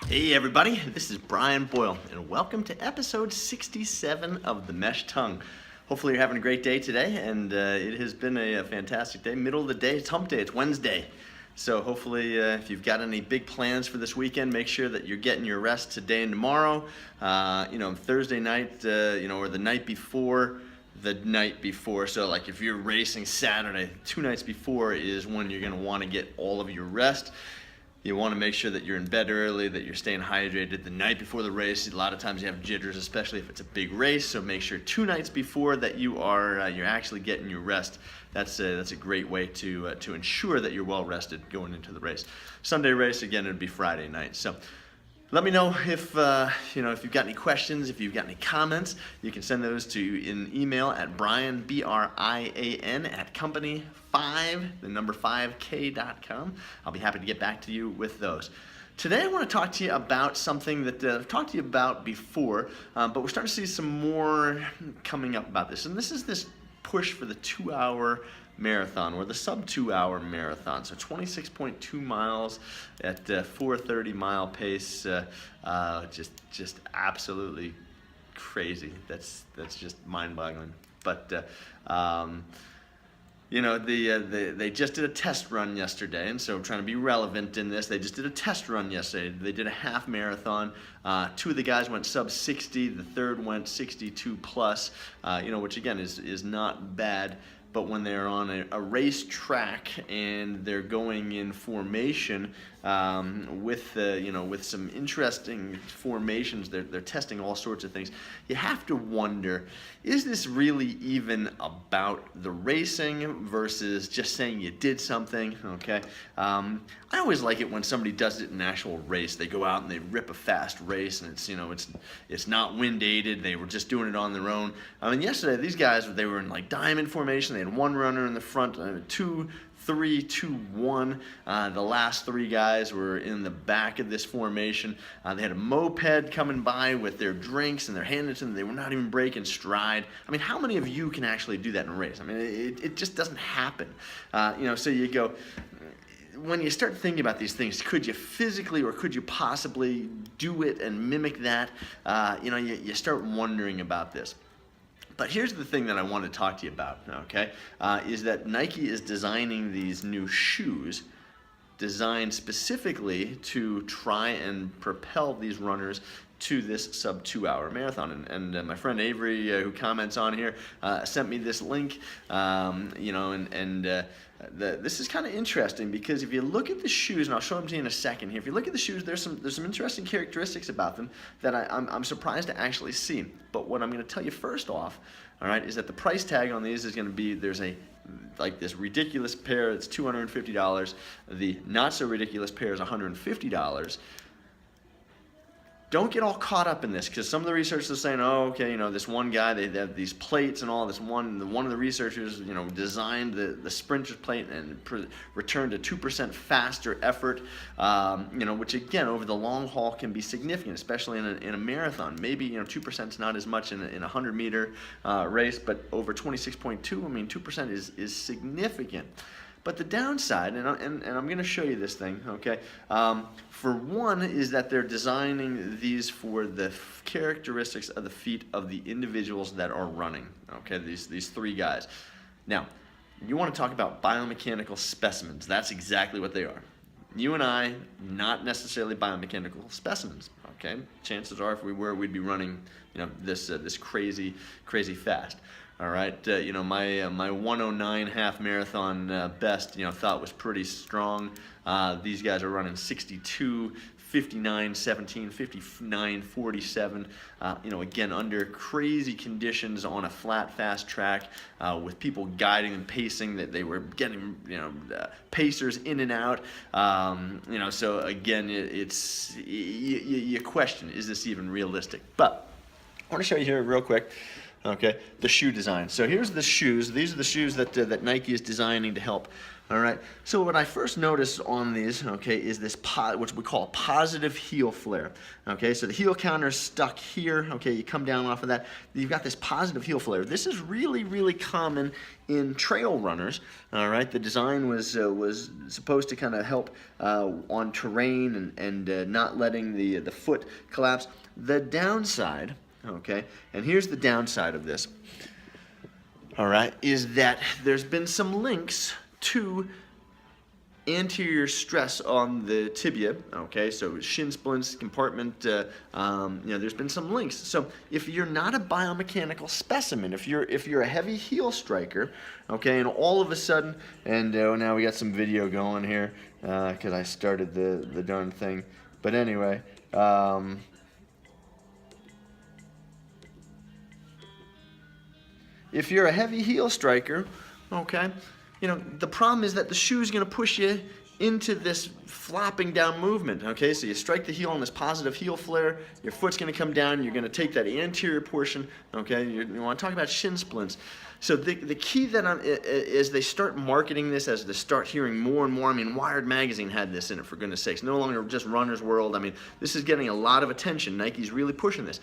Hey everybody, this is Brian Boyle and welcome to episode 67 of The Mesh Tongue. Hopefully you're having a great day today, and it has been a fantastic day. Middle of the day, it's hump day, it's Wednesday. So hopefully if you've got any big plans for this weekend, make sure that you're getting your rest today and tomorrow. Thursday night, or the night before. So like if you're racing Saturday, 2 nights before is when you're gonna wanna get all of your rest. You want to make sure that you're in bed early, that you're staying hydrated the night before the race. A lot of times you have jitters, especially if it's a big race. So make sure 2 nights before that you're actually getting your rest. That's a great way to ensure that you're well rested going into the race. Sunday race again, it'd be Friday night. So let me know if you've got any questions, if you've got any comments. You can send those to an email at Brian, B-R-I-A-N, at company5k.com. I'll be happy to get back to you with those. Today I want to talk to you about something that I've talked to you about before, but we're starting to see some more coming up about this. And this is this push for the 2-hour marathon, or the sub 2-hour marathon. So 26.2 miles at 4:30 mile pace. Just absolutely crazy. That's just mind-boggling. But they just did a test run yesterday, and so trying to be relevant in this, they just did a test run yesterday. They did a half marathon. 2 of the guys went sub 60. The third went 62 plus. Which again is not bad. But when they're on a race track and they're going in formation with some interesting formations, they're testing all sorts of things. You have to wonder, is this really even about the racing versus just saying you did something? Okay, I always like it when somebody does it in an actual race. They go out and they rip a fast race, and it's not wind aided. They were just doing it on their own. I mean, yesterday these guys, they were in like diamond formation. They had 1 runner in the front, 2, 3, 2, 1. The last 3 guys were in the back of this formation. They had a moped coming by with their drinks, and they're handing it to them. They were not even breaking stride. I mean, how many of you can actually do that in a race? I mean, it just doesn't happen. So you go, when you start thinking about these things, could you physically or could you possibly do it and mimic that? You start wondering about this. But here's the thing that I want to talk to you about, okay, is that Nike is designing these new shoes designed specifically to try and propel these runners to this sub 2-hour marathon. And my friend Avery, who comments on here, sent me this link, this is kind of interesting because if you look at the shoes, and I'll show them to you in a second here, if you look at the shoes, there's some interesting characteristics about them that I'm surprised to actually see. But what I'm going to tell you first off, all right, is that the price tag on these is going to be, there's this ridiculous pair, it's $250. The not so ridiculous pair is $150. Don't get all caught up in this, because some of the researchers are saying, oh, okay, this one guy, they have these plates and all this. One of the researchers, designed the sprinter's plate and returned a 2% faster effort, which again, over the long haul can be significant, especially in a marathon. Maybe, 2% is not as much in a 100-meter race, but over 26.2, I mean, 2% is significant. But the downside, and I'm going to show you this thing, okay, for one, is that they're designing these for the characteristics of the feet of the individuals that are running, okay, these 3 guys. Now, you want to talk about biomechanical specimens. That's exactly what they are. You and I, not necessarily biomechanical specimens, okay? Chances are if we were, we'd be running, this crazy fast. All right, my 109 half marathon best, thought was pretty strong. These guys are running 62, 59, 17, 59, 47. Again, under crazy conditions on a flat, fast track with people guiding and pacing, that they were getting, pacers in and out. So again, you question, is this even realistic? But I want to show you here real quick. Okay, the shoe design. So here's the shoes. These are the shoes that that Nike is designing to help. All right. So what I first noticed on these, okay, is this which we call positive heel flare. Okay, so the heel counter is stuck here. Okay, you come down off of that. You've got this positive heel flare. This is really, really common in trail runners. All right, the design was supposed to kind of help on terrain and not letting the foot collapse. The downside, okay, and here's the downside of this. All right, is that there's been some links to anterior stress on the tibia, okay, so shin splints, compartment, you know, there's been some links. So if you're not a biomechanical specimen, if you're a heavy heel striker, okay, and all of a sudden, and now we got some video going here, because I started the darn thing, but anyway, if you're a heavy heel striker, okay, you know, the problem is that the shoe is going to push you into this flopping down movement, okay? So you strike the heel on this positive heel flare, your foot's going to come down, you're going to take that anterior portion, okay? You want to talk about shin splints. So the key that is they start marketing this as they start hearing more and more. I mean, Wired Magazine had this in it, for goodness sakes. No longer just Runner's World. I mean, this is getting a lot of attention. Nike's really pushing this.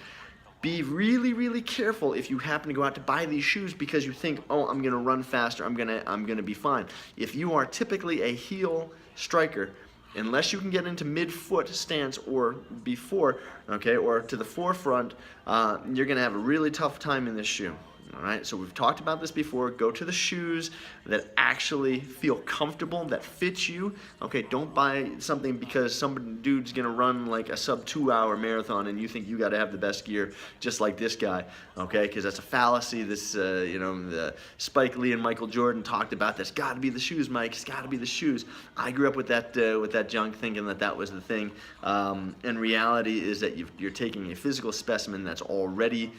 Be really, really careful if you happen to go out to buy these shoes because you think, oh, I'm gonna run faster, I'm gonna be fine. If you are typically a heel striker, unless you can get into mid-foot stance or before, okay, or to the forefront, you're gonna have a really tough time in this shoe. All right, so we've talked about this before. Go to the shoes that actually feel comfortable, that fit you. Okay, don't buy something because some dude's gonna run like a sub 2-hour marathon and you think you gotta have the best gear just like this guy, okay, because that's a fallacy. This, you know, the Spike Lee and Michael Jordan talked about this. Gotta be the shoes, Mike, it's gotta be the shoes. I grew up with that junk thinking that was the thing. And reality is that you're taking a physical specimen that's already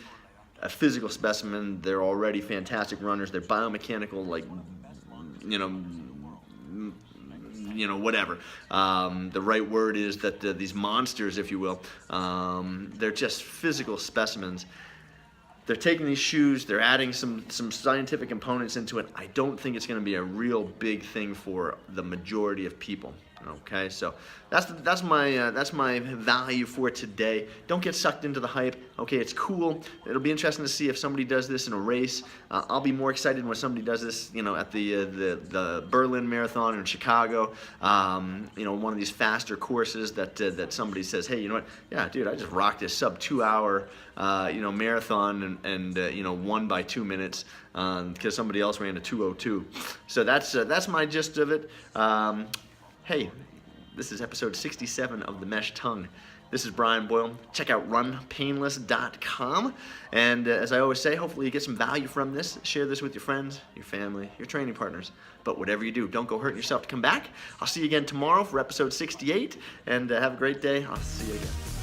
a physical specimen. They're already fantastic runners. They're biomechanical, like, you know, whatever. The right word is that these monsters, if you will, they're just physical specimens. They're taking these shoes, they're adding some scientific components into it. I don't think it's going to be a real big thing for the majority of people. Okay, so that's my value for today. Don't get sucked into the hype. Okay, it's cool. It'll be interesting to see if somebody does this in a race. I'll be more excited when somebody does this, you know, at the Berlin Marathon in Chicago. You know, one of these faster courses that somebody says, hey, you know what? Yeah, dude, I just rocked this sub 2-hour you know, marathon and you know, won by 2 minutes because somebody else ran a 2:02. So that's my gist of it. Hey, this is episode 67 of The Mesh Tongue. This is Brian Boyle. Check out runpainless.com. And as I always say, hopefully you get some value from this. Share this with your friends, your family, your training partners. But whatever you do, don't go hurting yourself to come back. I'll see you again tomorrow for episode 68. And have a great day. I'll see you again.